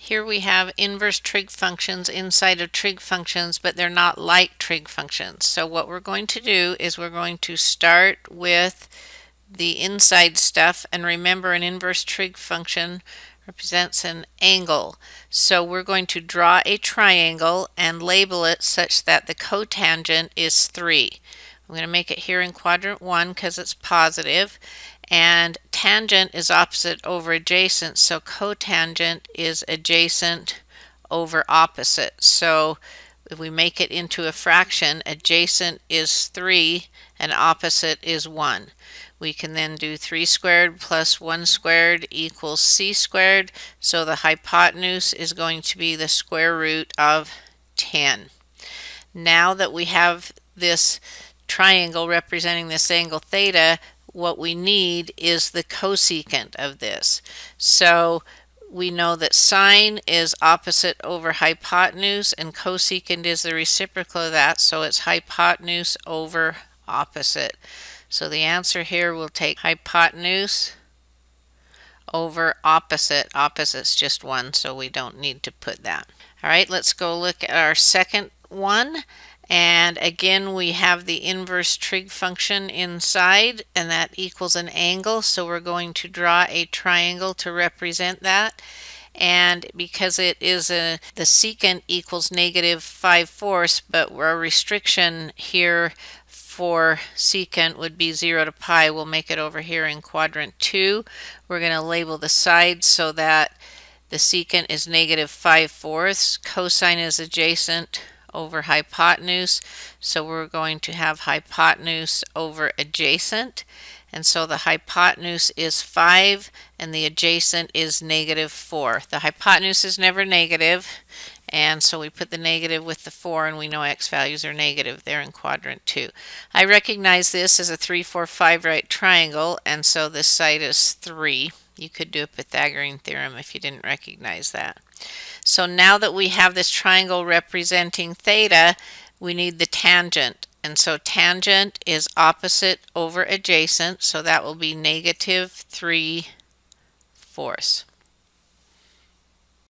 Here we have inverse trig functions inside of trig functions, but they're not like trig functions. So what we're going to do is we're going to start with the inside stuff, and remember an inverse trig function represents an angle. So we're going to draw a triangle and label it such that the cotangent is 3. I'm going to make it here in quadrant 1 because it's positive, and tangent is opposite over adjacent, so cotangent is adjacent over opposite. So if we make it into a fraction, adjacent is 3 and opposite is 1. We can then do 3 squared plus 1 squared equals c squared, so the hypotenuse is going to be the square root of 10. Now that we have this triangle representing this angle theta, what we need is the cosecant of this. So we know that sine is opposite over hypotenuse, and cosecant is the reciprocal of that, so it's hypotenuse over opposite. So the answer here will take hypotenuse over opposite. Opposite's just 1, so we don't need to put that. All right, let's go look at our second one. And again, we have the inverse trig function inside, and that equals an angle. So we're going to draw a triangle to represent that. And because it is the secant equals -5/4, but our restriction here for secant would be 0 to pi. We'll make it over here in quadrant 2. We're going to label the sides so that the secant is -5/4. Cosine is adjacent over hypotenuse, so we're going to have hypotenuse over adjacent, and so the hypotenuse is 5 and the adjacent is -4. The hypotenuse is never negative, and so we put the negative with the 4, and we know x values are negative there in quadrant 2. I recognize this as a 3, 4, 5 right triangle, and so this side is 3. You could do a Pythagorean theorem if you didn't recognize that. So now that we have this triangle representing theta, we need the tangent. And so tangent is opposite over adjacent, so that will be -3/4.